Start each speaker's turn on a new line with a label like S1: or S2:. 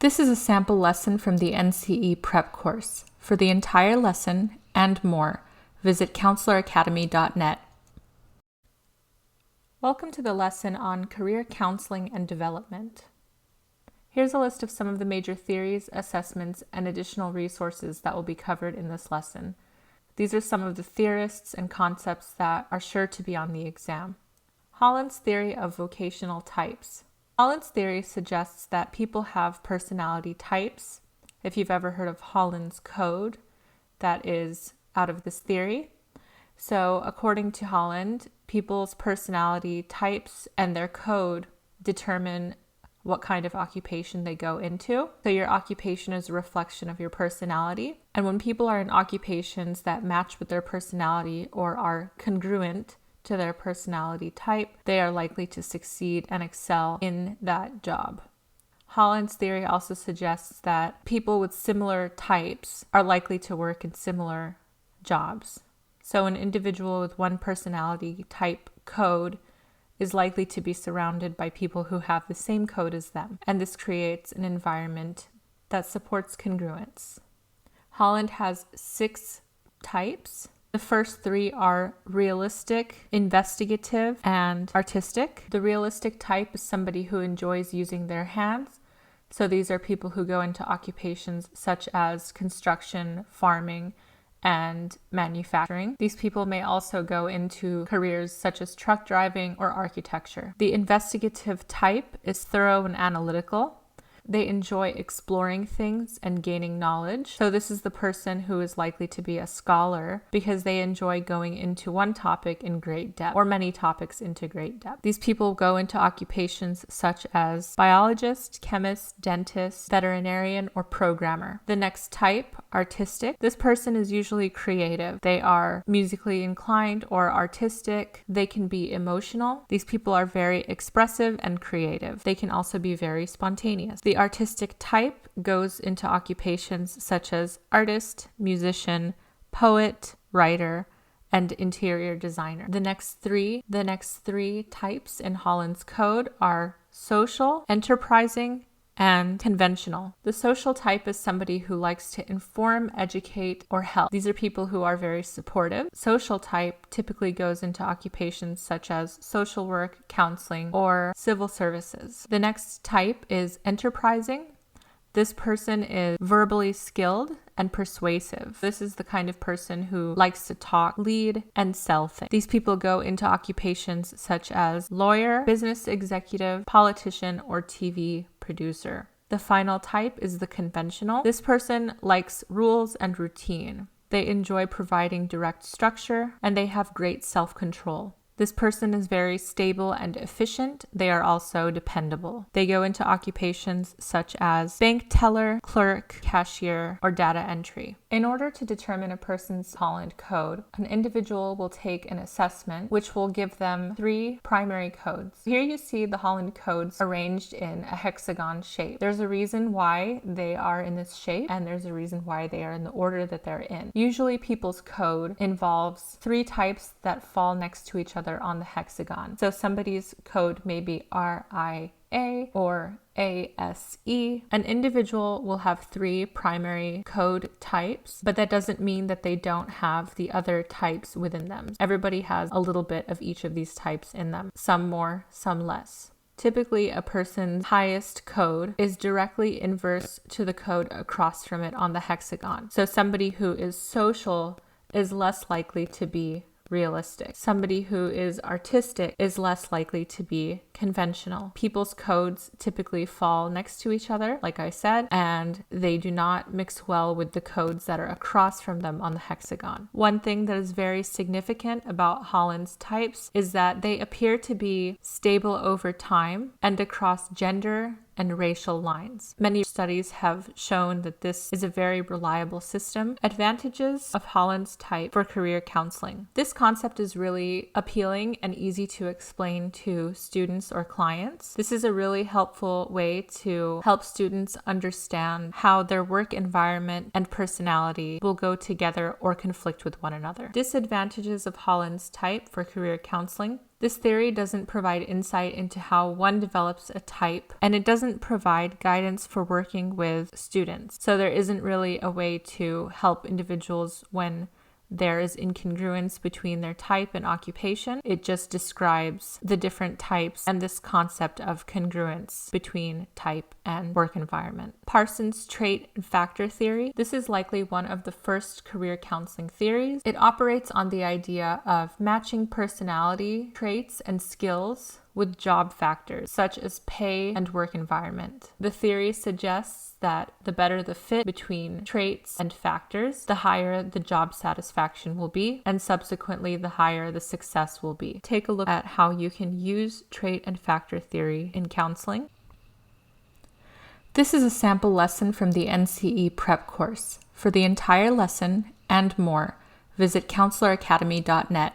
S1: This is a sample lesson from the NCE prep course. For the entire lesson and more, visit counseloracademy.net. Welcome to the lesson on career counseling and development. Here's a list of some of the major theories, assessments, and additional resources that will be covered in this lesson. These are some of the theorists and concepts that are sure to be on the exam. Holland's theory of vocational types. Holland's theory suggests that people have personality types. If you've ever heard of Holland's code, that is out of this theory. So according to Holland, people's personality types and their code determine what kind of occupation they go into. So your occupation is a reflection of your personality. And when people are in occupations that match with their personality or are congruent to their personality type, they are likely to succeed and excel in that job. Holland's theory also suggests that people with similar types are likely to work in similar jobs. So an individual with one personality type code is likely to be surrounded by people who have the same code as them, and this creates an environment that supports congruence. Holland has 6 types. The first 3 are realistic, investigative, and artistic. The realistic type is somebody who enjoys using their hands. So these are people who go into occupations such as construction, farming, and manufacturing. These people may also go into careers such as truck driving or architecture. The investigative type is thorough and analytical. They enjoy exploring things and gaining knowledge. So this is the person who is likely to be a scholar because they enjoy going into one topic in great depth or many topics into great depth. These people go into occupations such as biologist, chemist, dentist, veterinarian, or programmer. The next type, artistic. This person is usually creative. They are musically inclined or artistic. They can be emotional. These people are very expressive and creative. They can also be very spontaneous. The artistic type goes into occupations such as artist, musician, poet, writer, and interior designer. The next three types in Holland's code are social, enterprising, and conventional. The social type is somebody who likes to inform, educate, or help. These are people who are very supportive. Social type typically goes into occupations such as social work, counseling, or civil services. The next type is enterprising. This person is verbally skilled and persuasive. This is the kind of person who likes to talk, lead, and sell things. These people go into occupations such as lawyer, business executive, politician, or TV producer. The final type is the conventional. This person likes rules and routine. They enjoy providing direct structure, and they have great self-control. This person is very stable and efficient. They are also dependable. They go into occupations such as bank teller, clerk, cashier, or data entry. In order to determine a person's Holland code, an individual will take an assessment which will give them 3 primary codes. Here you see the Holland codes arranged in a hexagon shape. There's a reason why they are in this shape, and there's a reason why they are in the order that they're in. Usually people's code involves 3 types that fall next to each other on the hexagon. So somebody's code may be RIA or ASE. An individual will have 3 primary code types, but that doesn't mean that they don't have the other types within them. Everybody has a little bit of each of these types in them, some more, some less. Typically, a person's highest code is directly inverse to the code across from it on the hexagon. So somebody who is social is less likely to be realistic. Somebody who is artistic is less likely to be conventional. People's codes typically fall next to each other, like I said, and they do not mix well with the codes that are across from them on the hexagon. One thing that is very significant about Holland's types is that they appear to be stable over time and across gender and racial lines. Many studies have shown that this is a very reliable system. Advantages of Holland's type for career counseling. This concept is really appealing and easy to explain to students or clients. This is a really helpful way to help students understand how their work environment and personality will go together or conflict with one another. Disadvantages of Holland's type for career counseling. This theory doesn't provide insight into how one develops a type, and it doesn't provide guidance for working with students. So there isn't really a way to help individuals when there is incongruence between their type and occupation. It just describes the different types and this concept of congruence between type and work environment. Parsons' trait and factor theory. This is likely one of the first career counseling theories. It operates on the idea of matching personality traits and skills with job factors such as pay and work environment. The theory suggests that the better the fit between traits and factors, the higher the job satisfaction will be, and subsequently the higher the success will be. Take a look at how you can use trait and factor theory in counseling. This is a sample lesson from the NCE prep course. For the entire lesson and more, visit counseloracademy.net.